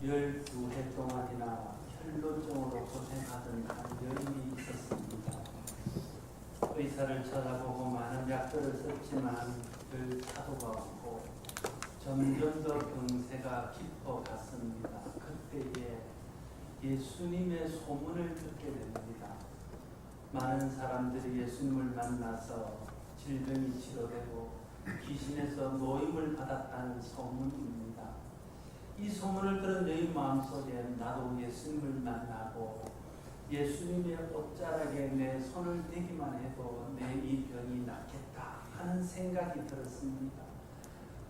12해 동안이나 혈루증으로 고생하던 한 여인이 있었습니다. 의사를 찾아보고 많은 약들을 썼지만 별 차도가 없고 점점 더 병세가 깊어갔습니다. 그때에 예수님의 소문을 듣게 됩니다. 많은 사람들이 예수님을 만나서 질병이 치료되고 귀신에서 노임을 받았다는 소문입니다. 이 소문을 들은 여인 마음속에 나도 예수님을 만나고 예수님의 옷자락에 내 손을 대기만 해도 내 이 병이 낫겠다 하는 생각이 들었습니다.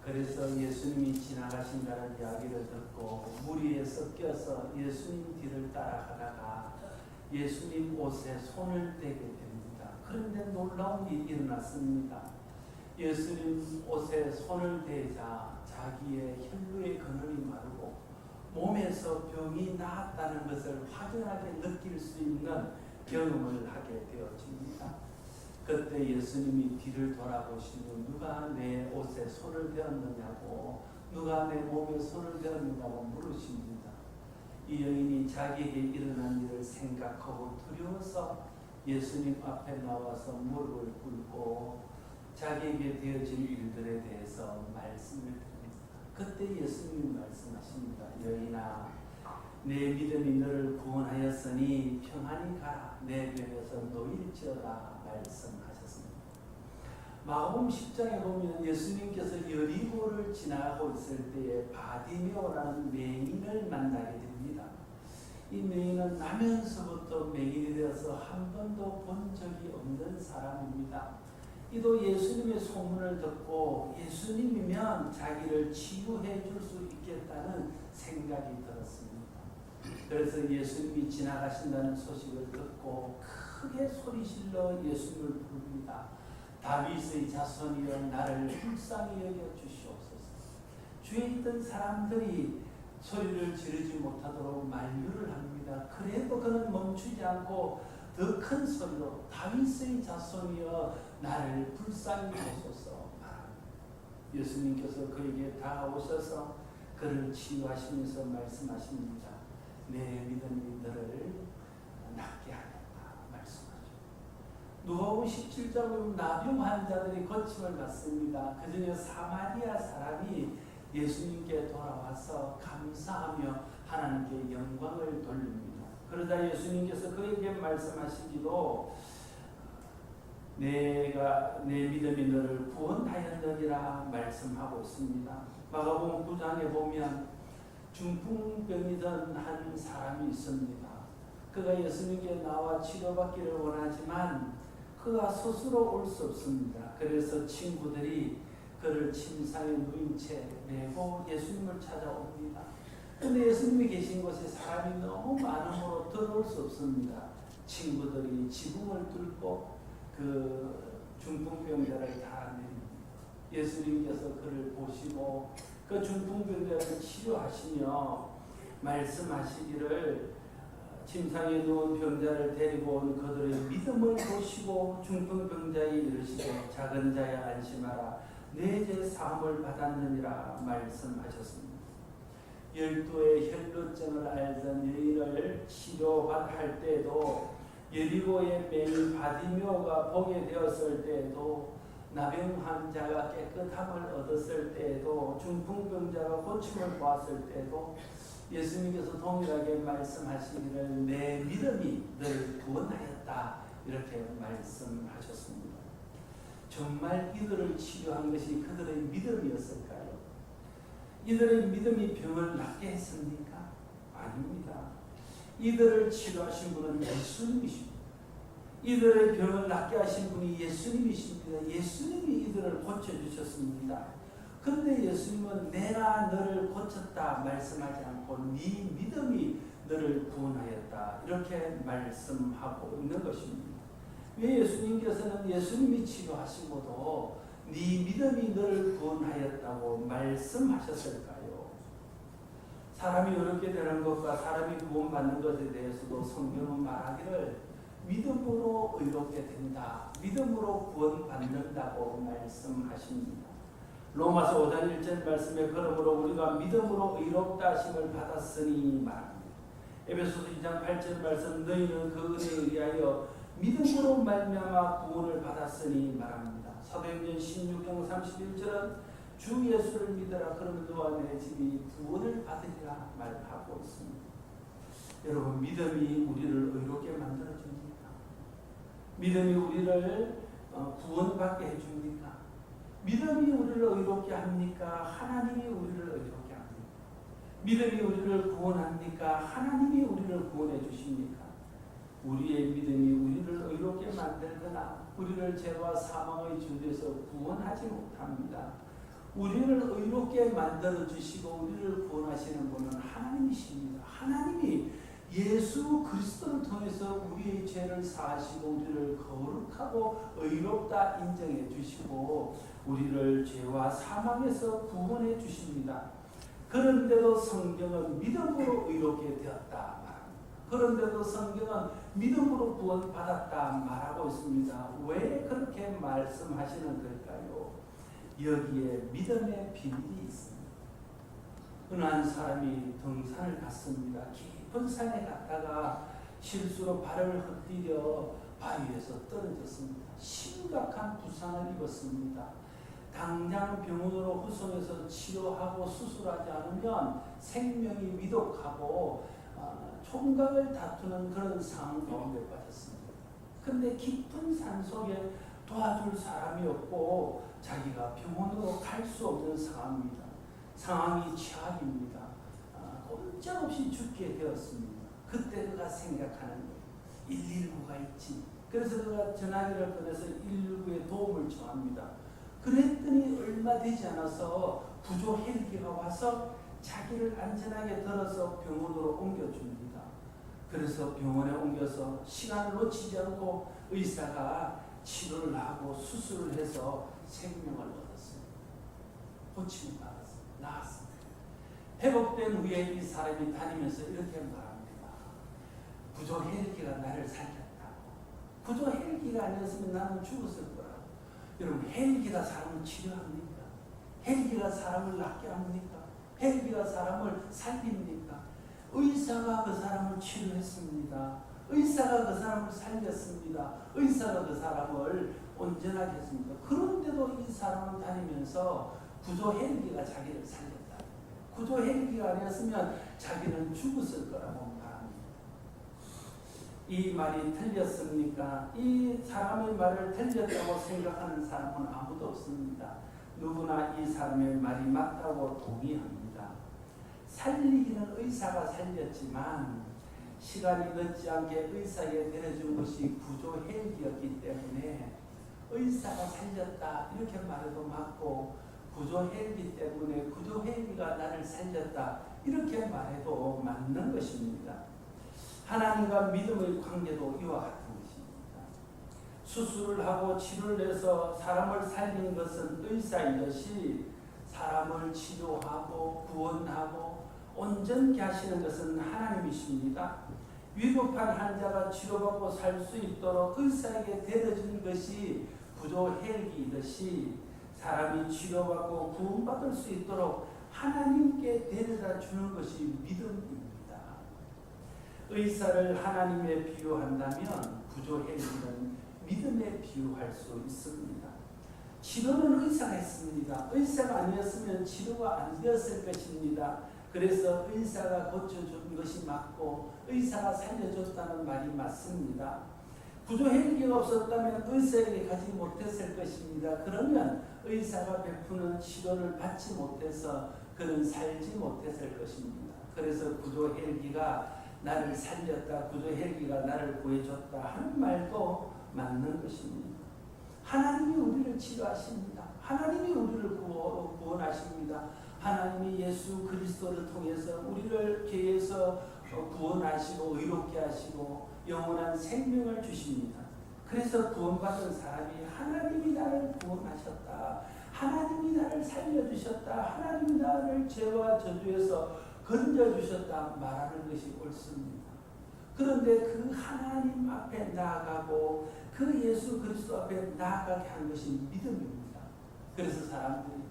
그래서 예수님이 지나가신다는 이야기를 듣고 무리에 섞여서 예수님 뒤를 따라가다가 예수님 옷에 손을 대게 됩니다. 그런데 놀라운 일이 일어났습니다. 예수님 옷에 손을 대자 자기의 혈루의 근원이 마르고 몸에서 병이 나았다는 것을 확연하게 느낄 수 있는 경험을 하게 되어집니다. 그때 예수님이 뒤를 돌아보시고 누가 내 옷에 손을 대었느냐고, 누가 내 몸에 손을 대었느냐고 물으십니다. 이 여인이 자기에게 일어난 일을 생각하고 두려워서 예수님 앞에 나와서 무릎을 꿇고 자기에게 되어질 일들에 대해서 말씀을 드립니다. 그때 예수님이 말씀하십니다. 여인아, 내 믿음이 너를 구원하였으니 평안히 가라. 내 병에서 놓일지어다 말씀하셨습니다. 마가복음 10장에 보면 예수님께서 여리고를 지나가고 있을 때에 바디메오라는 맹인을 만나게 됩니다. 이 맹인은 나면서부터 맹인이 되어서 한 번도 본 적이 없는 사람입니다. 이도 예수님의 소문을 듣고 예수님이면 자기를 치유해 줄 수 있겠다는 생각이 들었습니다. 그래서 예수님이 지나가신다는 소식을 듣고 크게 소리질러 예수님을 부릅니다. 다윗의 자손이여 나를 불쌍히 여겨 주시옵소서. 주위에 있던 사람들이 소리를 지르지 못하도록 만류를 합니다. 그래도 그는 멈추지 않고 더 큰 소리로 다윗의 자손이여 나를 불쌍히 여소서 말합니다. 예수님께서 그에게 다가오셔서 그를 치유하시면서 말씀하십니다. 내 믿음이 너를 낫게 하겠다 말씀하죠. 누가복음 17장 보면 나병 환자들이 고침을 받습니다. 그 중에 사마리아 사람이 예수님께 돌아와서 감사하며 하나님께 영광을 돌립니다. 그러자 예수님께서 그에게 말씀하시기도 내가 내 믿음이 너를 구원하였느니라 말씀하고 있습니다. 마가복음 9장에 보면 중풍병이던 한 사람이 있습니다. 그가 예수님께 나와 치료받기를 원하지만 그가 스스로 올 수 없습니다. 그래서 친구들이 그를 침상에 누인 채 메고 예수님을 찾아옵니다. 그런데 예수님이 계신 곳에 사람이 너무 많으므로 들어올 수 없습니다. 친구들이 지붕을 뚫고 그 중풍병자를 달아냅니다. 예수님께서 그를 보시고 그 중풍병자를 치료하시며 말씀하시기를 침상에 누운 병자를 데리고 온 그들의 믿음을 보시고 중풍병자에 이르시되 작은 자야 안심하라 내 죄 사함을 받았느니라 말씀하셨습니다. 12의 혈루증을 앓던 여인을 치료할 때에도 여리고의 맹인 바디메오가 보게 되었을 때에도 나병 환자가 깨끗함을 얻었을 때에도 중풍병자가 고침을 보았을 때에도 예수님께서 동일하게 말씀하시기를 내 믿음이 너를 구원하였다 이렇게 말씀하셨습니다. 정말 이들을 치료한 것이 그들의 믿음이었을까요? 이들의 믿음이 병을 낫게 했습니까? 아닙니다. 이들을 치료하신 분은 예수님이십니다. 이들의 병을 낫게 하신 분이 예수님이십니다. 예수님이 이들을 고쳐주셨습니다. 그런데 예수님은 내가 너를 고쳤다 말씀하지 않고 네 믿음이 너를 구원하였다 이렇게 말씀하고 있는 것입니다. 왜 예수님께서는 예수님이 치료하시고도 네 믿음이 너를 구원하였다고 말씀하셨을까요? 사람이 어렵게 되는 것과 사람이 구원받는 것에 대해서도 성경은 말하기를 믿음으로 의롭게 된다, 믿음으로 구원받는다고 말씀하십니다. 로마서 5장 1절 말씀에 그러므로 우리가 믿음으로 의롭다 하심을 받았으니 말합니다. 에베소서 2장 8절 말씀 너희는 그 은혜에 의하여 믿음으로 말미암아 구원을 받았으니 말합니다. 사도행전 16장 31절은 주 예수를 믿어라 그러면 너와 내 집이 구원을 받으리라 말하고 있습니다. 여러분, 믿음이 우리를 의롭게 만들어줍니까? 믿음이 우리를 구원받게 해줍니까? 믿음이 우리를 의롭게 합니까? 하나님이 우리를 의롭게 합니까? 믿음이 우리를 구원합니까? 하나님이 우리를 구원해 주십니까? 우리의 믿음이 우리를 의롭게 만들거나 우리를 죄와 사망의 주에서 구원하지 못합니다. 우리를 의롭게 만들어 주시고 우리를 구원하시는 분은 하나님이십니다. 하나님이 예수 그리스도를 통해서 우리의 죄를 사하시고 우리를 거룩하고 의롭다 인정해 주시고 우리를 죄와 사망에서 구원해 주십니다. 그런데도 성경은 믿음으로 의롭게 되었다 말합니다. 그런데도 성경은 믿음으로 구원받았다 말하고 있습니다. 왜 그렇게 말씀하시는 걸까요? 여기에 믿음의 비밀이 있습니다. 어느 한 사람이 등산을 갔습니다. 깊은 산에 갔다가 실수로 발을 헛디뎌 바위에서 떨어졌습니다. 심각한 부상을 입었습니다. 당장 병원으로 후송해서 치료하고 수술하지 않으면 생명이 위독하고 총각을 다투는 그런 상황 가운데 빠졌습니다. 그런데 깊은 산 속에 도와줄 사람이 없고 자기가 병원으로 갈 수 없는 상황입니다. 상황이 최악입니다. 꼼짝없이 죽게 되었습니다. 그때 그가 생각하는 거예요. 119가 있지. 그래서 그가 전화기를 꺼내서 119에 도움을 청합니다. 그랬더니 얼마 되지 않아서 구조 헬기가 와서 자기를 안전하게 들어서 병원으로 옮겨줍니다. 그래서 병원에 옮겨서 시간을 놓치지 않고 의사가 치료를 하고 수술을 해서 생명을 얻었습니다. 고침을 받았습니다. 나았습니다. 회복된 후에 이 사람이 다니면서 이렇게 말합니다. 구조 헬기가 나를 살렸다고. 구조 헬기가 아니었으면 나는 죽었을 거라고. 여러분, 헬기가 사람을 치료합니까? 헬기가 사람을 낫게 합니까? 헬기가 사람을 살립니까? 의사가 그 사람을 치료했습니다. 의사가 그 사람을 살렸습니다. 의사가 그 사람을 온전하게 했습니다. 그런데도 이 사람은 다니면서 구조 헬기가 자기를 살렸다. 구조 헬기가 아니었으면 자기는 죽었을 거라고 말합니다. 이 말이 틀렸습니까? 이 사람의 말을 틀렸다고 생각하는 사람은 아무도 없습니다. 누구나 이 사람의 말이 맞다고 동의합니다. 살리기는 의사가 살렸지만 시간이 늦지 않게 의사에게 데려준 것이 구조 헬기였기 때문에 의사가 살렸다 이렇게 말해도 맞고 구조 헬기 때문에 구조 헬기가 나를 살렸다 이렇게 말해도 맞는 것입니다. 하나님과 믿음의 관계도 이와 같은 것입니다. 수술을 하고 치료를 해서 사람을 살리는 것은 의사이듯이 사람을 치료하고 구원하고 온전케 하시는 것은 하나님이십니다. 위급한 환자가 치료받고 살 수 있도록 의사에게 데려준 것이 구조 헬기이듯이 사람이 치료받고 구원받을 수 있도록 하나님께 데려다 주는 것이 믿음입니다. 의사를 하나님에 비유한다면 구조 헬기는 믿음에 비유할 수 있습니다. 치료는 의사가 했습니다. 의사가 아니었으면 치료가 안 되었을 것입니다. 그래서 의사가 고쳐준 것이 맞고 의사가 살려줬다는 말이 맞습니다. 구조 헬기가 없었다면 의사에게 가지 못했을 것입니다. 그러면 의사가 베푸는 치료를 받지 못해서 그는 살지 못했을 것입니다. 그래서 구조 헬기가 나를 살렸다, 구조 헬기가 나를 구해줬다 하는 말도 맞는 것입니다. 하나님이 우리를 치료하십니다. 하나님이 우리를 구원하십니다. 하나님이 예수 그리스도를 통해서 우리를 죄에서 구원하시고 의롭게 하시고 영원한 생명을 주십니다. 그래서 구원받은 사람이 하나님이 나를 구원하셨다. 하나님이 나를 살려주셨다. 하나님이 나를 죄와 저주에서 건져주셨다 말하는 것이 옳습니다. 그런데 그 하나님 앞에 나아가고 그 예수 그리스도 앞에 나아가게 한 것이 믿음입니다. 그래서 사람들이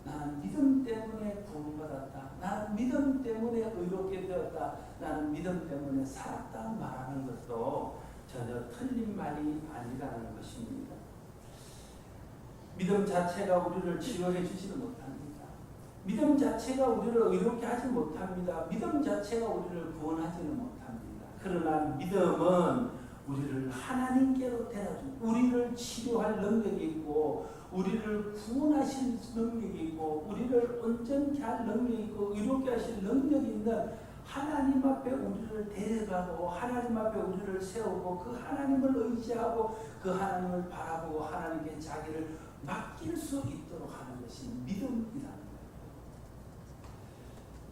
나는 믿음 때문에 구원받았다. 나는 믿음 때문에 의롭게 되었다. 나는 믿음 때문에 살았다 말하는 것도 전혀 틀린 말이 아니라는 것입니다. 믿음 자체가 우리를 치료해 주지는 못합니다. 믿음 자체가 우리를 의롭게 하지 못합니다. 믿음 자체가 우리를 구원하지는 못합니다. 그러나 믿음은 우리를 하나님께로 데려준, 우리를 치료할 능력이 있고, 우리를 구원하실 능력이 있고, 우리를 온전케 할 능력이 있고, 의롭게 하실 능력이 있는 하나님 앞에 우리를 데려가고, 하나님 앞에 우리를 세우고, 그 하나님을 의지하고, 그 하나님을 바라보고, 하나님께 자기를 맡길 수 있도록 하는 것이 믿음이라는 거예요.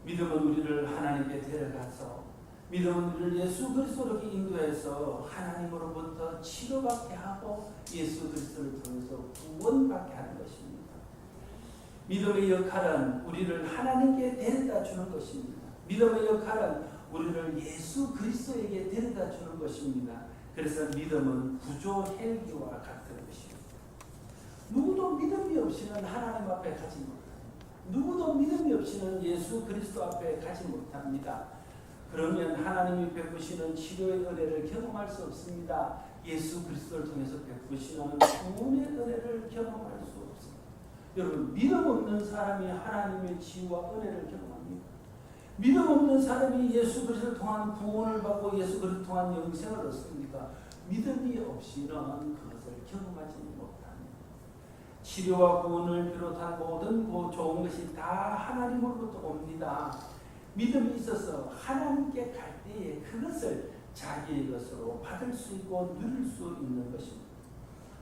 믿음은 우리를 하나님께 데려가서, 믿음은 우리를 예수 그리스도로 인도해서 하나님으로부터 치료받게 하고 예수 그리스도를 통해서 구원받게 하는 것입니다. 믿음의 역할은 우리를 하나님께 데려다 주는 것입니다. 믿음의 역할은 우리를 예수 그리스도에게 데려다 주는 것입니다. 그래서 믿음은 구조 헬기와 같은 것입니다. 누구도 믿음이 없이는 하나님 앞에 가지 못합니다. 누구도 믿음이 없이는 예수 그리스도 앞에 가지 못합니다. 그러면 하나님이 베푸시는 치료의 은혜를 경험할 수 없습니다. 예수 그리스도를 통해서 베푸시는 구원의 은혜를 경험할 수 없습니다. 여러분, 믿음 없는 사람이 하나님의 치유와 은혜를 경험합니다. 믿음 없는 사람이 예수 그리스도를 통한 구원을 받고 예수 그리스도를 통한 영생을 얻습니까? 믿음이 없이는 그것을 경험하지 못합니다. 치료와 구원을 비롯한 모든 좋은 것이 다 하나님으로부터 옵니다. 믿음이 있어서 하나님께 갈 때에 그것을 자기의 것으로 받을 수 있고 누릴 수 있는 것입니다.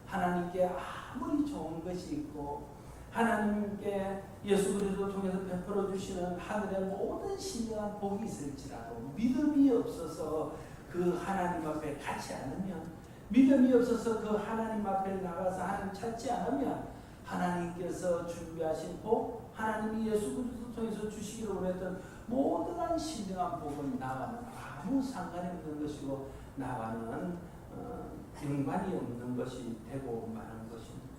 하나님께 아무리 좋은 것이 있고 하나님께 예수 그리스도를 통해서 베풀어 주시는 하늘의 모든 신령한 복이 있을지라도 믿음이 없어서 그 하나님 앞에 가지 않으면, 믿음이 없어서 그 하나님 앞에 나가서 하나님 찾지 않으면 하나님께서 준비하신 복, 하나님이 예수 그리스도를 통해서 주시기로 원했던 모든 신령한 복은 나와는 아무 상관이 없는 것이고 나와는 연관이 없는 것이 되고 마는 것입니다.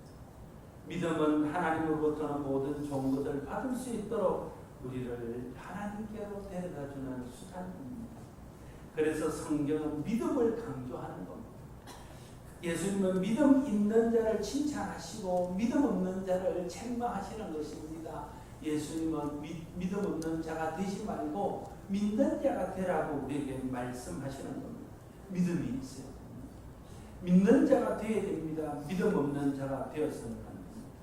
믿음은 하나님으로부터 모든 좋은 것을 받을 수 있도록 우리를 하나님께로 데려다주는 수단입니다. 그래서 성경은 믿음을 강조하는 겁니다. 예수님은 믿음 있는 자를 칭찬하시고 믿음 없는 자를 책망하시는 것입니다. 예수님은 믿음 없는 자가 되지 말고 믿는 자가 되라고 우리에게 말씀하시는 겁니다. 믿음이 있어야 됩니다. 믿는 자가 되어야 됩니다. 믿음 없는 자가 되어서는 안 됩니다.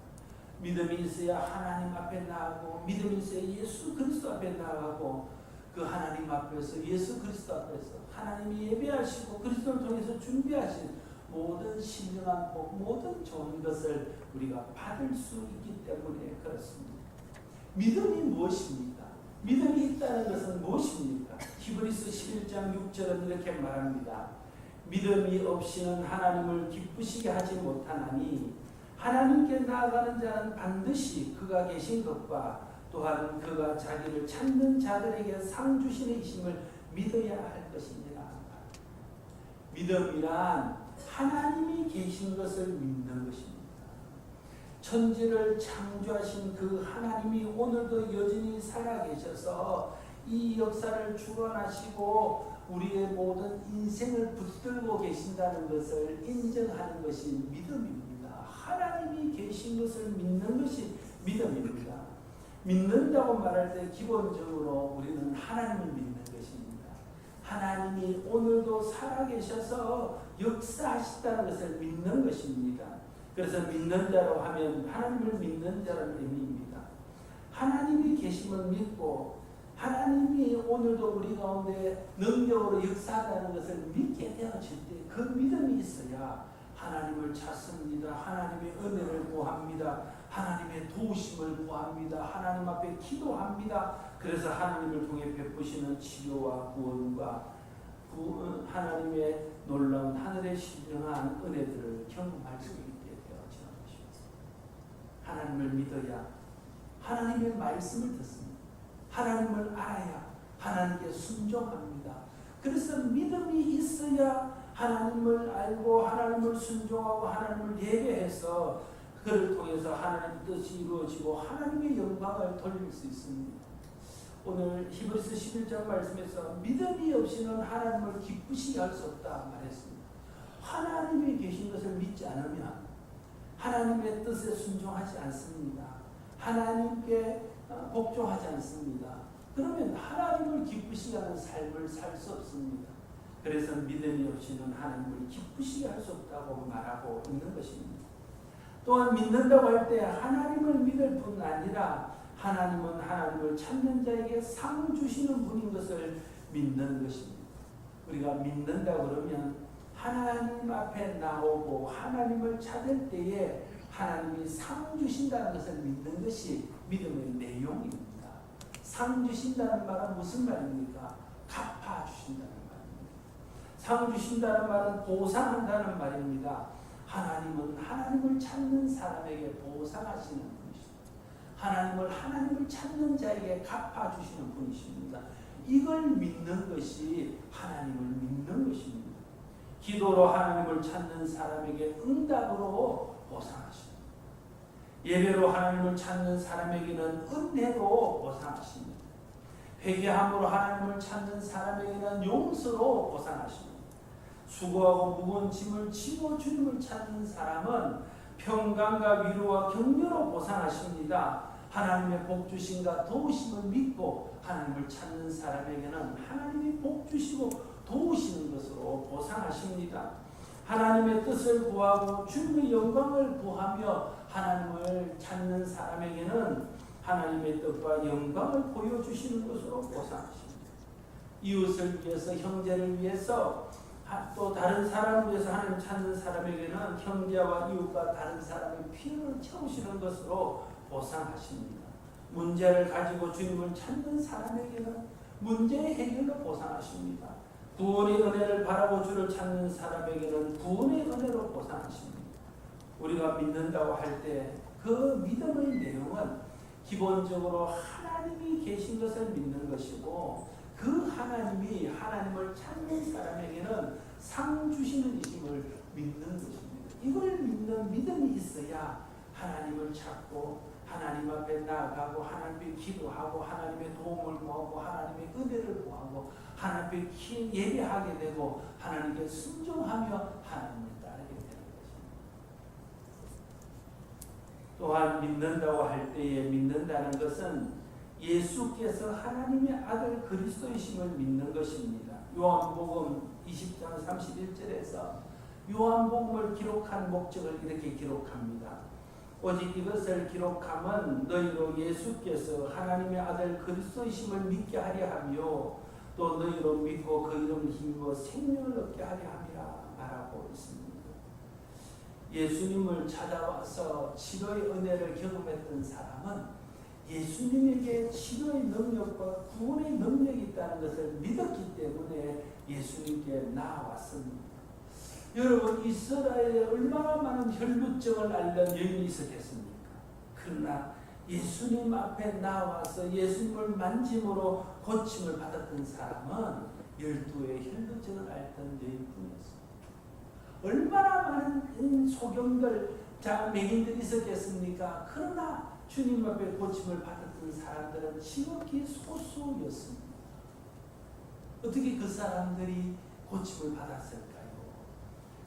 믿음이 있어야 하나님 앞에 나가고, 믿음이 있어야 예수 그리스도 앞에 나가고, 그 하나님 앞에서 예수 그리스도 앞에서 하나님이 예배하시고 그리스도를 통해서 준비하신 모든 신령한 복, 모든 좋은 것을 우리가 받을 수 있기 때문에 그렇습니다. 믿음이 무엇입니까? 믿음이 있다는 것은 무엇입니까? 히브리서 11장 6절은 이렇게 말합니다. 믿음이 없이는 하나님을 기쁘시게 하지 못하나니 하나님께 나아가는 자는 반드시 그가 계신 것과 또한 그가 자기를 찾는 자들에게 상 주시는 이심을 믿어야 할 것입니다. 믿음이란 하나님이 계신 것을 믿는 것입니다. 천지를 창조하신 그 하나님이 오늘도 여전히 살아계셔서 이 역사를 주관하시고 우리의 모든 인생을 붙들고 계신다는 것을 인정하는 것이 믿음입니다. 하나님이 계신 것을 믿는 것이 믿음입니다. 믿는다고 말할 때 기본적으로 우리는 하나님을 믿는 것입니다. 하나님이 오늘도 살아계셔서 역사하시다는 것을 믿는 것입니다. 그래서 믿는 자로 하면 하나님을 믿는 자라는 의미입니다. 하나님이 계심을 믿고 하나님이 오늘도 우리 가운데 능력으로 역사한다는 것을 믿게 되어질 때 그 믿음이 있어야 하나님을 찾습니다. 하나님의 은혜를 구합니다. 하나님의 도우심을 구합니다. 하나님 앞에 기도합니다. 그래서 하나님을 통해 베푸시는 치료와 구원과 하나님의 놀라운 하늘의 신령한 은혜들을 경험할 수 있게 되어지는 것입니다. 하나님을 믿어야 하나님의 말씀을 듣습니다. 하나님을 알아야 하나님께 순종합니다. 그래서 믿음이 있어야 하나님을 알고 하나님을 순종하고 하나님을 예배해서 그를 통해서 하나님의 뜻이 이루어지고 하나님의 영광을 돌릴 수 있습니다. 오늘 히브리서 11장 말씀에서 믿음이 없이는 하나님을 기쁘시게 할 수 없다 말했습니다. 하나님이 계신 것을 믿지 않으면 하나님의 뜻에 순종하지 않습니다. 하나님께 복종하지 않습니다. 그러면 하나님을 기쁘시게 하는 삶을 살 수 없습니다. 그래서 믿음이 없이는 하나님을 기쁘시게 할 수 없다고 말하고 있는 것입니다. 또한 믿는다고 할 때 하나님을 믿을 뿐 아니라 하나님은 하나님을 찾는 자에게 상 주시는 분인 것을 믿는 것입니다. 우리가 믿는다 그러면 하나님 앞에 나오고 하나님을 찾을 때에 하나님이 상 주신다는 것을 믿는 것이 믿음의 내용입니다. 상 주신다는 말은 무슨 말입니까? 갚아 주신다는 말입니다. 상 주신다는 말은 보상한다는 말입니다. 하나님은 하나님을 찾는 사람에게 보상하시는 분이십니다. 하나님을 찾는 자에게 갚아주시는 분이십니다. 이걸 믿는 것이 하나님을 믿는 것입니다. 기도로 하나님을 찾는 사람에게 응답으로 보상하십니다. 예배로 하나님을 찾는 사람에게는 은혜로 보상하십니다. 회개함으로 하나님을 찾는 사람에게는 용서로 보상하십니다. 수고하고 무거운 짐을 지고 주님을 찾는 사람은 평강과 위로와 격려로 보상하십니다. 하나님의 복주심과 도우심을 믿고 하나님을 찾는 사람에게는 하나님이 복주시고 도우시는 것으로 보상하십니다. 하나님의 뜻을 구하고 주님의 영광을 구하며 하나님을 찾는 사람에게는 하나님의 뜻과 영광을 보여주시는 것으로 보상하십니다. 이웃을 위해서, 형제를 위해서, 또 다른 사람을 위해서 하나님 찾는 사람에게는 형제와 이웃과 다른 사람의 피를 채우시는 것으로 보상하십니다. 문제를 가지고 주님을 찾는 사람에게는 문제의 해결로 보상하십니다. 구원의 은혜를 바라고 주를 찾는 사람에게는 구원의 은혜로 보상하십니다. 우리가 믿는다고 할 때 그 믿음의 내용은 기본적으로 하나님이 계신 것을 믿는 것이고 그 하나님이 하나님을 찾는 사람에게는 상 주시는 이심을 믿는 것입니다. 이걸 믿는 믿음이 있어야 하나님을 찾고 하나님 앞에 나아가고 하나님께 기도하고 하나님의 도움을 구하고 하나님의 은혜를 구하고 하나님 앞에 예배하게 되고 하나님께 순종하며 하나님을 따르게 되는 것입니다. 또한 믿는다고 할 때에 믿는다는 것은 예수께서 하나님의 아들 그리스도이심을 믿는 것입니다. 요한복음 20장 31절에서 요한복음을 기록한 목적을 이렇게 기록합니다. 오직 이것을 기록함은 너희로 예수께서 하나님의 아들 그리스도이심을 믿게 하려 하며 또 너희로 믿고 그 이름을 힘입어 생명을 얻게 하려 함이라 말하고 있습니다. 예수님을 찾아와서 치료의 은혜를 경험했던 사람은 예수님에게 치료의 능력과 구원의 능력이 있다는 것을 믿었기 때문에 예수님께 나아왔습니다. 여러분, 이스라엘에 얼마나 많은 혈루증을 앓는 여인이 있었겠습니까? 그러나 예수님 앞에 나와서 예수님을 만짐으로 고침을 받았던 사람은 12의 혈루증을 앓던 여인뿐이었습니다. 얼마나 많은 소경들, 맹인들이 있었겠습니까? 그러나 주님 앞에 고침을 받았던 사람들은 지극히 소수였습니다. 어떻게 그 사람들이 고침을 받았을까요?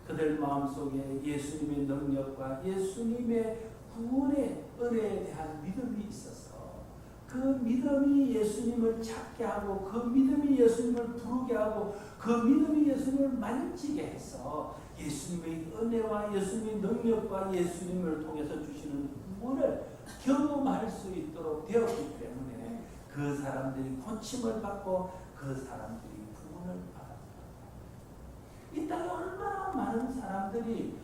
그들 마음속에 예수님의 능력과 예수님의 구원의 은혜에 대한 믿음이 있어서 그 믿음이 예수님을 찾게 하고 그 믿음이 예수님을 부르게 하고 그 믿음이 예수님을 만지게 해서 예수님의 은혜와 예수님의 능력과 예수님을 통해서 주시는 구원을 경험할 수 있도록 되었기 때문에 그 사람들이 고침을 받고 그 사람들이 구원을 받았다. 이 땅에 얼마나 많은 사람들이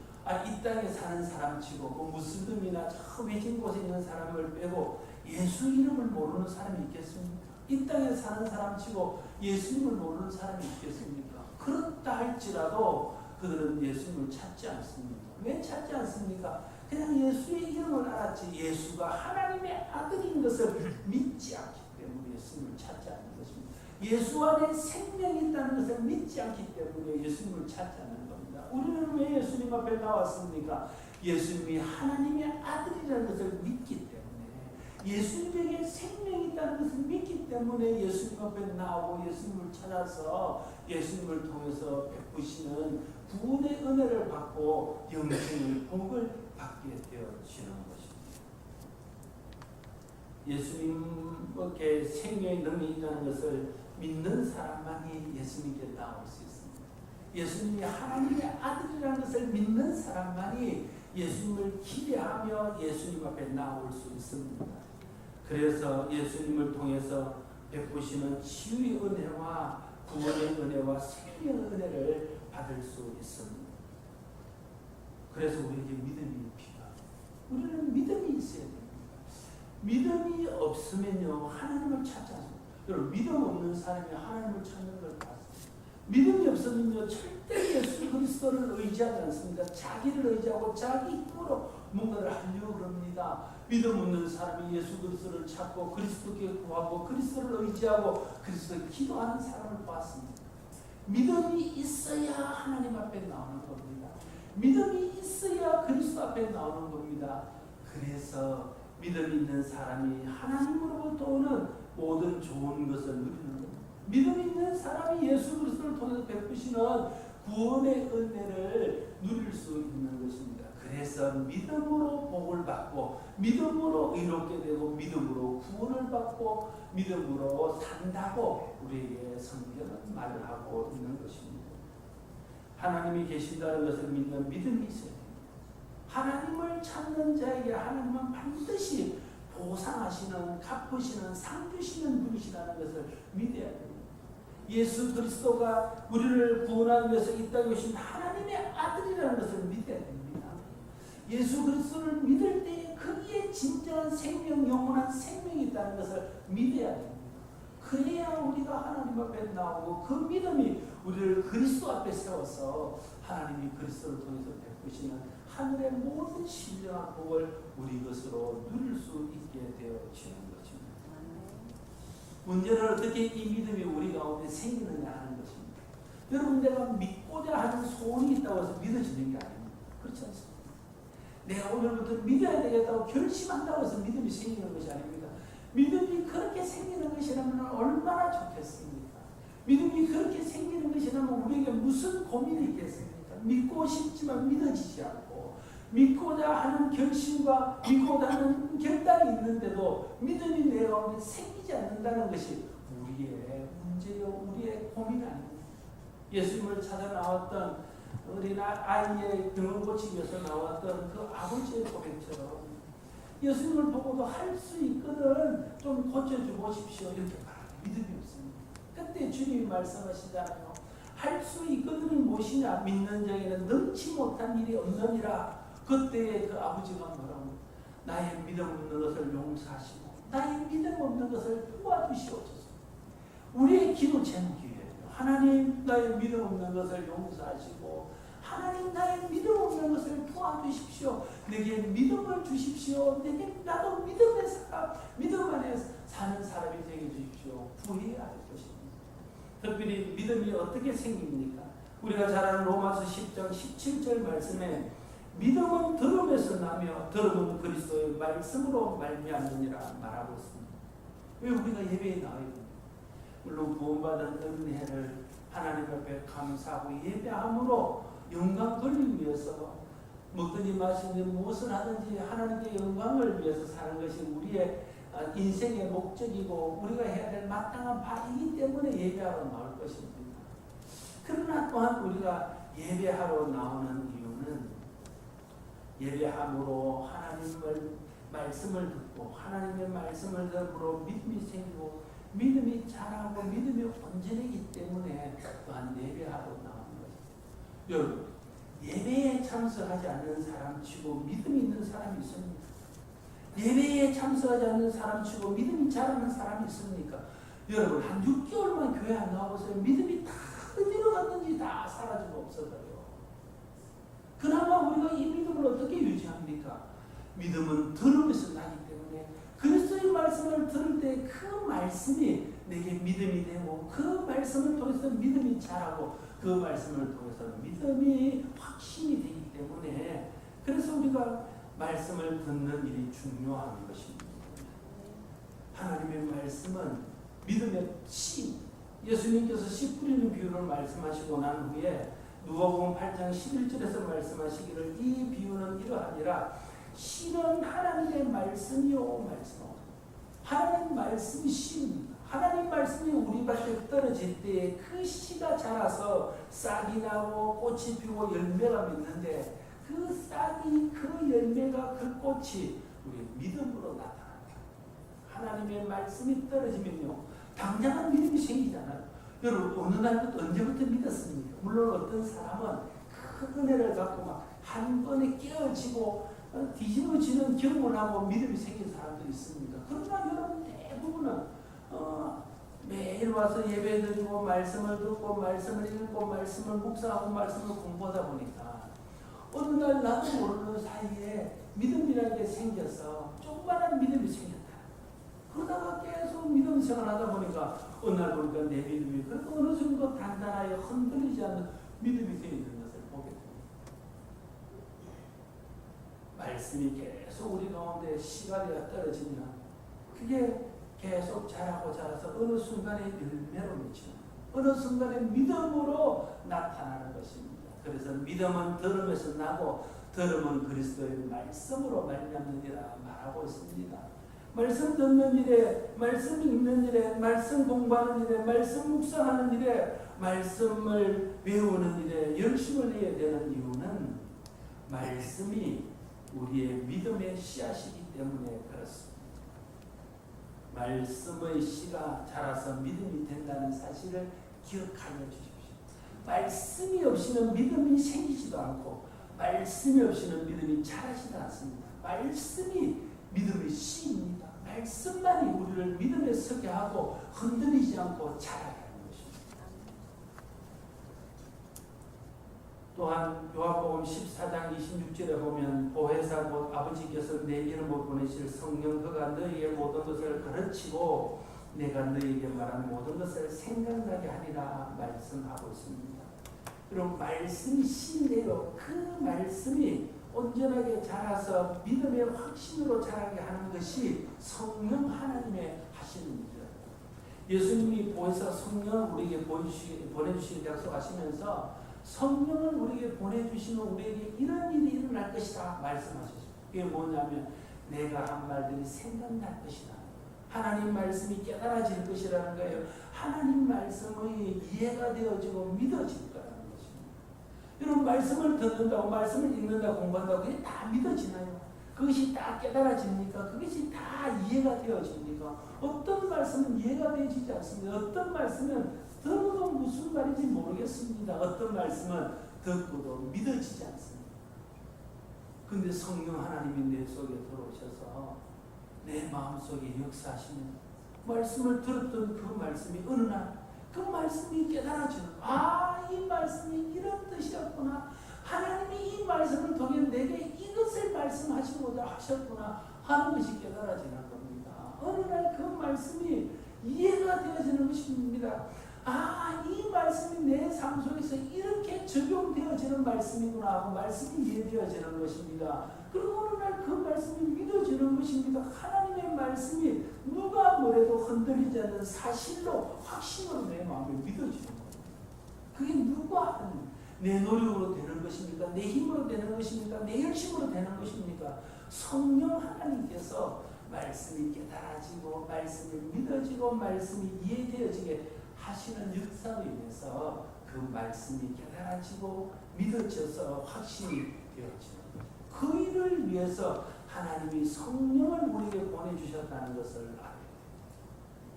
이 땅에 사는 사람치고 그 무슬림이나 저 외진 곳에 있는 사람을 빼고 예수 이름을 모르는 사람이 있겠습니까? 이 땅에 사는 사람치고 예수님을 모르는 사람이 있겠습니까? 그렇다 할지라도 그들은 예수님을 찾지 않습니다. 왜 찾지 않습니까? 그냥 예수의 이름을 알았지 예수가 하나님의 아들인 것을 믿지 않기 때문에 예수님을 찾지 않는 것입니다. 예수 안에 생명이 있다는 것을 믿지 않기 때문에 예수님을 찾지 않는 겁니다. 우리는 왜 예수님 앞에 나왔습니까? 예수님이 하나님의 아들이라는 것을 믿기 때문에, 예수님에게 생명이 있다는 것을 믿기 때문에 예수님 앞에 나오고 예수님을 찾아서 예수님을 통해서 베푸시는 구원의 은혜를 받고 영생의 복을 받게 되어지는 것입니다. 예수님께 생명의 능력이 있다는 것을 믿는 사람만이 예수님께 나올 수 있습니다. 예수님이 하나님의 아들이라는 것을 믿는 사람만이 예수님을 기대하며 예수님 앞에 나올 수 있습니다. 그래서 예수님을 통해서 베푸시는 치유의 은혜와 구원의 은혜와 생명의 은혜를 받을 수 있습니다. 그래서 우리에게 믿음이 필요합니다. 우리는 믿음이 있어야 됩니다. 믿음이 없으면요, 하나님을 찾지 않습니다. 여러분, 믿음 없는 사람이 하나님을 찾는 걸 봤습니다. 믿음이 없으면요, 절대 예수 그리스도를 의지하지 않습니다. 자기를 의지하고 자기 힘으로 뭔가를 하려고 그럽니다. 믿음 없는 사람이 예수 그리스도를 찾고 그리스도께 구하고 그리스도를 의지하고 그리스도를 기도하는 사람을 보았습니다. 믿음이 있어야 하나님 앞에 나오는 겁니다. 믿음이 있어야 그리스도 앞에 나오는 겁니다. 그래서 믿음 있는 사람이 하나님으로부터 오는 모든 좋은 것을 누리는 겁니다. 믿음 있는 사람이 예수 그리스도를 통해서 베푸시는 구원의 은혜를 누릴 수 있는 것입니다. 그래서 믿음으로 복을 받고 믿음으로 의롭게 되고 믿음으로 구원을 받고 믿음으로 산다고 우리에게 성경은 말을 하고 있는 것입니다. 하나님이 계신다는 것을 믿는 믿음이 있어야 됩니다. 하나님을 찾는 자에게 하나님은 반드시 보상하시는, 갚으시는, 상 주시는 분이시라는 것을 믿어야 됩니다. 예수 그리스도가 우리를 구원하기 위해서 이 땅에 오신 하나님의 아들이라는 것을 믿어야 됩니다. 예수 그리스도를 믿을 때 거기에 진정한 생명, 영원한 생명이 있다는 것을 믿어야 됩니다. 그래야 우리가 하나님 앞에 나오고 그 믿음이 우리를 그리스도 앞에 세워서 하나님이 그리스도를 통해서 베푸시는 하늘의 모든 신령한 복을 우리 것으로 누릴 수 있게 되어지는 것입니다. 문제는 어떻게 이 믿음이 우리 가운데 생기느냐 하는 것입니다. 여러분, 내가 믿고자 하는 소원이 있다고 해서 믿어지는 게 아닙니다. 그렇지 않습니다. 내가 오늘부터 믿어야 되겠다고 결심한다고 해서 믿음이 생기는 것이 아닙니다. 믿음이 그렇게 생기는 것이라면 얼마나 좋겠습니까? 믿음이 그렇게 생기는 것이라면 우리에게 무슨 고민이 있겠습니까? 믿고 싶지만 믿어지지 않고 믿고자 하는 결심과 믿고자 하는 결단이 있는데도 믿음이 내 가운데 생기지 않는다는 것이 우리의 문제요, 우리의 고민 아닙니다. 예수님을 찾아 나왔던 아이의 병을 고치기 위해서 나왔던 그 아버지의 고백처럼 예수님을 보고도 할 수 있거든 좀 고쳐주십시오 이렇게 말하는 믿음이 없습니다. 그때 주님이 말씀하시잖아요. 할 수 있거든이 무엇이냐? 믿는 자에게는 능치 못한 일이 없느니라. 그때 그 아버지가 뭐라고? 나의 믿음 없는 것을 용서하시고 나의 믿음 없는 것을 도와주시옵소서. 우리의 기도 제목이에요. 하나님, 나의 믿음 없는 것을 용서하시고 하나님, 나의 믿음 없는 것을 도와주십시오. 내게 믿음을 주십시오. 내게 나도 믿음의 사람, 믿음 안에 사는 사람이 되게 주십시오. 구해야 할 것입니다. 특별히 믿음이 어떻게 생깁니까? 우리가 잘 아는 로마서 10장 17절 말씀에 믿음은 들음에서 나며 들음은 그리스도의 말씀으로 말미암느니라 말하고 있습니다. 왜 우리가 예배에 나와야 됩니까? 물론 구원받은 은혜를 하나님 앞에 감사하고 예배함으로 영광 돌리기 위해서 먹든지 마시든지 무엇을 하든지 하나님의 영광을 위해서 사는 것이 우리의 인생의 목적이고 우리가 해야 될 마땅한 바이기 때문에 예배하러 나올 것입니다. 그러나 또한 우리가 예배하러 나오는 이유는 예배함으로 하나님의 말씀을 듣고 하나님의 말씀을 들음으로 믿음이 생기고 믿음이 자라고 믿음이 온전하기 때문에 또한 예배하러 나오는 것입니다. 여러분, 예배에 참석하지 않는 사람 치고 믿음이 있는 사람이 있습니까? 예배에 참석하지 않는 사람 치고 믿음이 자라는 사람이 있습니까? 여러분, 한 6개월만 교회 안 나와보세요. 믿음이 다 어디로 갔는지 다 사라지고 없어져요. 그나마 우리가 이 믿음을 어떻게 유지합니까? 믿음은 들음에서 나기 때문에 그리스도의 말씀을 들을 때 그 말씀이 내게 믿음이 되고 그 말씀을 통해서 믿음이 자라고 그 말씀을 통해서 믿음이 확신이 되기 때문에 그래서 우리가 말씀을 듣는 일이 중요한 것입니다. 하나님의 말씀은 믿음의 씨, 예수님께서 씨 뿌리는 비유를 말씀하시고 난 후에 누가복음 8장 11절에서 말씀하시기를 이 비유는 이러하니라 씨는 하나님의 말씀이요 말씀. 하나님 말씀이 씨입니다. 하나님 말씀이 우리 밭에 떨어질 때에 그 씨가 자라서 싹이 나고 꽃이 피고 열매가 맺는데 그 싹이 그 열매가 그 꽃이 우리 믿음으로 나타납니다. 하나님의 말씀이 떨어지면요 당장은 믿음이 생기잖아요. 여러분 어느 날부터 언제부터 믿었습니까? 물론 어떤 사람은 큰 은혜를 갖고 막 한 번에 깨어지고 뒤집어지는 경험을 하고 믿음이 생긴 사람도 있습니다. 그러나 여러분 대부분은 매일 와서 예배 드리고 말씀을 듣고 말씀을 읽고 말씀을 묵상하고 말씀을 공부하다 보니까 어느 날 나도 모르는 사이에 믿음이라는 게 생겨서 조그마한 믿음이 생겼다. 그러다가 계속 믿음 생활하다 보니까 어느 날 보니까 내 믿음이 그래도 어느 정도 단단하게 흔들리지 않는 믿음이 생기는 것을 보게 됩니다. 말씀이 계속 우리 가운데 씨가 되어 떨어지면 그게 계속 자라고 자라서 어느 순간에 열매로 맺히는 어느 순간에 믿음으로 나타나는 것입니다. 그래서 믿음은 들음에서 나고 들음은 그리스도의 말씀으로 말미암느니라 말하고 있습니다. 말씀 듣는 일에, 말씀 읽는 일에, 말씀 공부하는 일에, 말씀 묵상하는 일에, 말씀을 외우는 일에 열심을 내야 되는 이유는 말씀이 우리의 믿음의 씨앗이기 때문에 그렇습니다. 말씀의 씨가 자라서 믿음이 된다는 사실을 기억하여 주십시오. 말씀이 없이는 믿음이 생기지도 않고 말씀이 없이는 믿음이 자라지도 않습니다. 말씀이 믿음의 씨입니다. 말씀만이 우리를 믿음에 서게 하고 흔들리지 않고 자라게 하는 것입니다. 또한 요한복음 14장 26절에 보면 보혜사 곧 아버지께서 내 이름으로 보내실 성령 그가 너희에게 모든 것을 가르치고 내가 너희에게 말한 모든 것을 생각나게 하리라 말씀하고 있습니다. 그럼 말씀이 씨인데요. 그 말씀이 온전하게 자라서 믿음의 확신으로 자라게 하는 것이 성령 하나님의 하시는 일이에요. 예수님이 보혜사 성령을 우리에게 보내주시기 약속하시면서 성령을 우리에게 보내주시면 우리에게 이런 일이 일어날 것이다 말씀하셨어요. 그게 뭐냐면 내가 한 말들이 생각날 것이다. 하나님 말씀이 깨달아질 것이라는 거예요. 하나님 말씀의 이해가 되어지고 믿어질 거라는 것입니다. 여러분 말씀을 듣는다고 말씀을 읽는다고 공부한다고 그게 다 믿어지나요? 그것이 다 깨달아집니까? 그것이 다 이해가 되어집니까? 어떤 말씀은 이해가 되어지지 않습니다. 어떤 말씀은 들어도 무슨 말인지 모르겠습니다. 어떤 말씀은 듣고도 믿어지지 않습니다. 그런데 성령 하나님이 내 속에 들어오셔서 내 마음속에 역사하시는 말씀을 들었던 그 말씀이 어느 날 그 말씀이 깨달아지는 이 말씀이 이런 뜻이었구나. 하나님이 이 말씀을 통해 내게 이것을 말씀하시고자 하셨구나 하는 것이 깨달아지는 겁니다. 어느 날 그 말씀이 이해가 되어지는 것입니다. 이 말씀이 내 삶 속에서 이렇게 적용되어지는 말씀이구나 하고 말씀이 이해되어지는 것입니다. 그리고 어느 날 그 말씀이 믿어지는 것입니다. 하나님의 말씀이 누가 뭐래도 흔들리지 않는 사실로 확신으로 내 마음에 믿어지는 겁니다. 그게 누가 하는 내 노력으로 되는 것입니까? 내 힘으로 되는 것입니까? 내 열심으로 되는 것입니까? 성령 하나님께서 말씀이 깨달아지고 말씀이 믿어지고 말씀이 이해되어지게 하시는 역사로 인해서 그 말씀이 깨달아지고 믿어져서 확신이 되어지는 거죠. 그 일을 위해서 하나님이 성령을 우리에게 보내주셨다는 것을 알아야 돼요.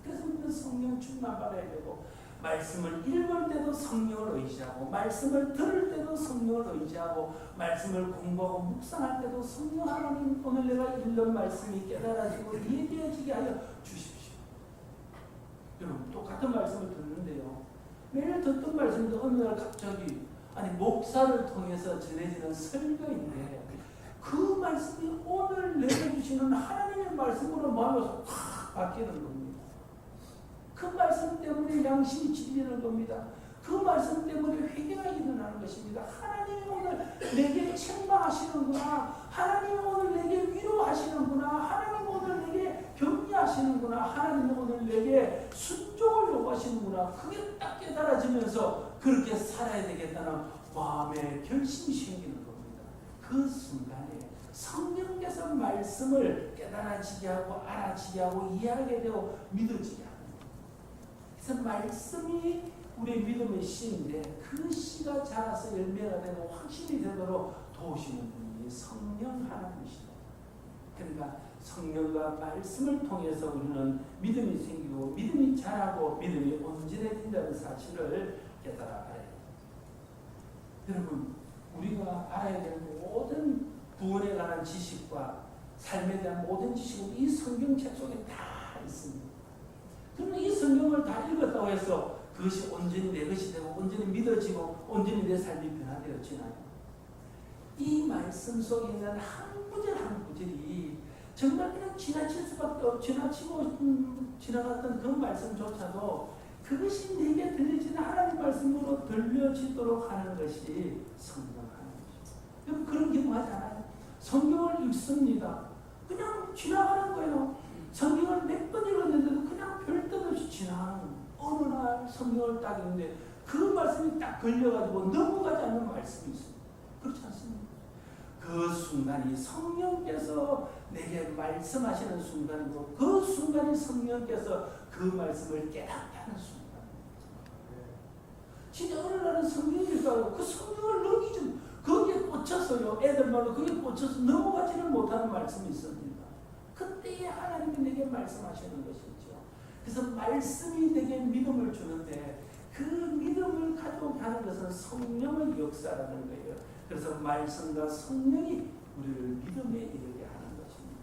그래서 우리는 성령 충만 받아야 되고 말씀을 읽을 때도 성령을 의지하고 말씀을 들을 때도 성령을 의지하고 말씀을 공부하고 묵상할 때도 성령 하나님 오늘 내가 읽는 말씀이 깨달아지고 이해되어지게 하여 주십시오. 여러분 똑같은 말씀을 듣는데요. 매일 듣던 말씀인데 어느 날 갑자기 목사를 통해서 전해지는 설교인데 그 말씀이 오늘 내려주시는 하나님의 말씀으로 마음에서 확 바뀌는 겁니다. 그 말씀 때문에 양심이 찔리는 겁니다. 그 말씀 때문에 회개가 일어나는 것입니다. 하나님이 오늘 내게 책망하시는구나. 하나님이 오늘 내게 위로하시는구나. 하나님이 오늘 내게 격려하시는구나. 하나님이 오늘 내게 순종을 요구하시는구나. 그게 딱 깨달아지면서 그렇게 살아야 되겠다는 마음의 결심이 생기는 겁니다. 그 순간에 성령께서 말씀을 깨달아지게 하고 알아지게 하고 이해하게 되고 믿어지게 합니다. 그래서 말씀이 우리의 믿음의 씨인데 그 씨가 자라서 열매가 되고 확신이 되도록 도우시는 분이 성령 하나님이시다. 그러니까 성령과 말씀을 통해서 우리는 믿음이 생기고 믿음이 자라고 믿음이 온전해진다는 사실을 깨달아 알아야 됩니다. 여러분, 우리가 알아야 될 모든 구원에 관한 지식과 삶에 대한 모든 지식은 이 성경책 속에 다 있습니다. 그러면 이 성경을 다 읽었다고 해서 그것이 온전히 내 것이 되고 온전히 믿어지고 온전히 내 삶이 변화되었지나요? 이 말씀 속에 있는 한 구절 한 구절이 정말 그냥 지나칠 수밖에 없고 지나갔던 그 말씀조차도 그것이 내게 들려지는 하나님 말씀으로 들려지도록 하는 것이 성령 하나님이죠. 여러분 그런 경험하지 않아요? 성경을 읽습니다. 그냥 지나가는 거예요. 성경을 몇 번 읽었는데도 그냥 별 뜻 없이 지나가는 어느 날 성경을 딱 읽는데 그 말씀이 딱 걸려가지고 넘어가지 않는 말씀이 있습니다. 그렇지 않습니까? 그 순간이 성령께서 내게 말씀하시는 순간이고 그 순간이 성령께서 그 말씀을 깨닫게 하는 순간입니다. 진짜 어느 날은 성경 읽다가 그 성경을 넘기지 거기에 꽂혔어요. 애들 말로 거기에 꽂혀서 넘어가지를 못하는 말씀이 있습니다. 그때에 하나님이 내게 말씀하시는 것이죠. 그래서 말씀이 내게 믿음을 주는데 그 믿음을 가져오게 하는 것은 성령의 역사라는 거예요. 그래서 말씀과 성령이 우리를 믿음에 이르게 하는 것입니다.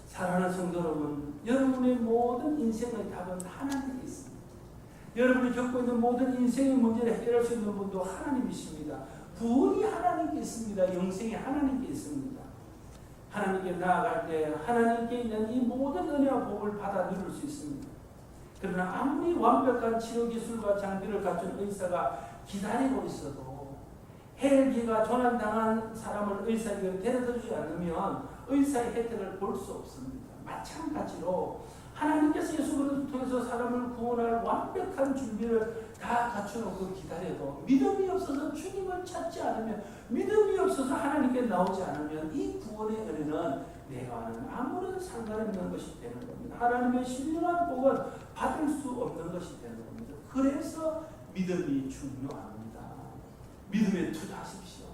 사랑하는 성도 여러분, 여러분의 모든 인생의 답은 하나님께 있습니다. 여러분이 겪고 있는 모든 인생의 문제를 해결할 수 있는 분도 하나님이십니다. 구원이 하나님께 있습니다. 영생이 하나님께 있습니다. 하나님께 나아갈 때 하나님께 있는 이 모든 은혜와 복을 받아 누릴 수 있습니다. 그러나 아무리 완벽한 치료 기술과 장비를 갖춘 의사가 기다리고 있어도 헬기가 조난당한 사람을 의사에게 데려다주지 않으면 의사의 혜택을 볼 수 없습니다. 마찬가지로 하나님께서 예수 그리스도를 통해서 사람을 구원할 완벽한 준비를 다 갖춰놓고 기다려도 믿음이 없어서 주님을 찾지 않으면 믿음이 없어서 하나님께 나오지 않으면 이 구원의 은혜는 내가는 아무런 상관없는 것이 되는 겁니다. 하나님의 신령한 복은 받을 수 없는 것이 되는 겁니다. 그래서 믿음이 중요합니다. 믿음에 투자하십시오.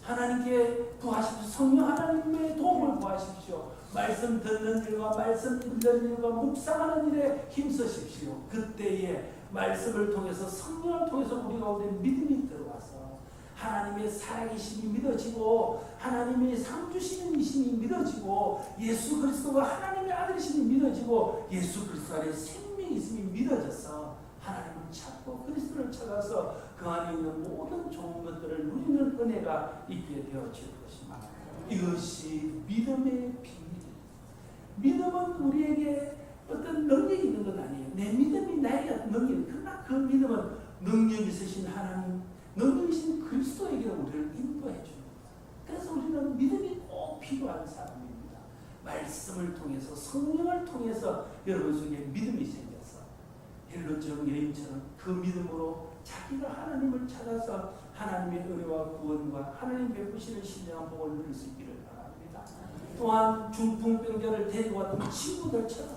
하나님께 구하십시오. 성령 하나님의 도움을 구하십시오. 말씀 듣는 일과 말씀 읽는 일과 묵상하는 일에 힘쓰십시오. 그때에 말씀을 통해서 성령을 통해서 우리 가운데 믿음이 들어와서 하나님의 살아계심이 믿어지고 하나님의 상주시는 이심이 믿어지고 예수 그리스도가 하나님의 아들이심이 믿어지고 예수 그리스도 안에 생명이 있음이 믿어져서 하나님을 찾고 그리스도를 찾아서 그 안에 있는 모든 좋은 것들을 누리는 은혜가 있게 되어질 것입니다. 이것이 믿음의 비밀입니다. 믿음은 우리에게 어떤 능력이 있는 건 아니에요. 내 믿음이 나에게 능력이, 그러나 그 믿음은 능력이 있으신 하나님, 능력이 있으신 그리스도에게로 우리를 인도해 줍니다. 그래서 우리는 믿음이 꼭 필요한 사람입니다. 말씀을 통해서 성령을 통해서 여러분 속에 믿음이 생겨서 헬로적 여인처럼 그 믿음으로 자기가 하나님을 찾아서 하나님의 은혜와 구원과 하나님 베푸시는 신령한 복을 누릴 수 있기를 바랍니다. 또한 중풍병자를 데리고 왔던 친구들처럼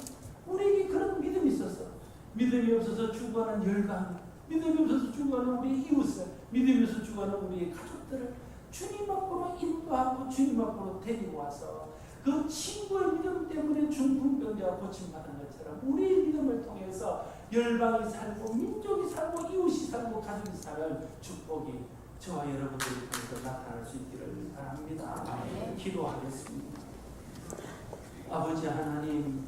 우리에게 그런 믿음이 있었어. 믿음이 없어서 죽어가는 열강, 믿음이 없어서 죽어가는 우리 이웃을, 믿음이 없어서 죽어가는 우리의 가족들을 주님 앞으로 인도하고 주님 앞으로 데리고 와서 그 친구의 믿음 때문에 중풍병자가 고침받은 것처럼 우리의 믿음을 통해서 열방이 살고 민족이 살고 이웃이 살고 가족이 사는 축복이 저와 여러분들이 통해서 나타날 수 있기를 바랍니다. 기도하겠습니다. 아버지 하나님,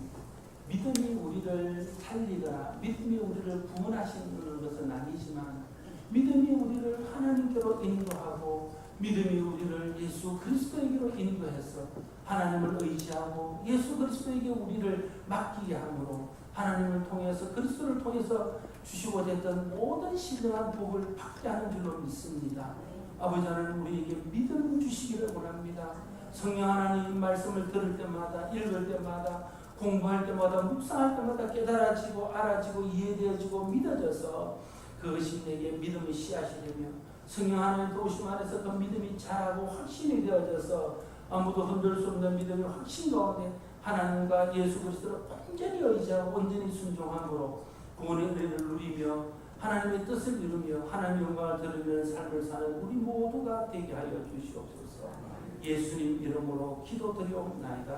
믿음이 우리를 살리거나 믿음이 우리를 구원하시는 것은 아니지만 믿음이 우리를 하나님께로 인도하고 믿음이 우리를 예수 그리스도에게로 인도해서 하나님을 의지하고 예수 그리스도에게 우리를 맡기게 함으로 하나님을 통해서 그리스도를 통해서 주시고자 했던 모든 신령한 복을 받게 하는 줄로 믿습니다. 아버지 하나님 우리에게 믿음 주시기를 원합니다. 성령 하나님 말씀을 들을 때마다 읽을 때마다 공부할 때마다 묵상할 때마다 깨달아지고 알아지고 이해되어지고 믿어져서 그것이 내게 믿음의 씨앗이 되며 성령 하나님 도우심 안에서 그 믿음이 자라고 확신이 되어져서 아무도 흔들 수 없는 믿음의 확신 가운데 하나님과 예수 그리스도를 온전히 의지하고 온전히 순종함으로 구원의 은혜를 누리며 하나님의 뜻을 이루며 하나님의 영광을 드리는 삶을 사는 우리 모두가 되게 하여 주시옵소서. 예수님 이름으로 기도드리옵나이다.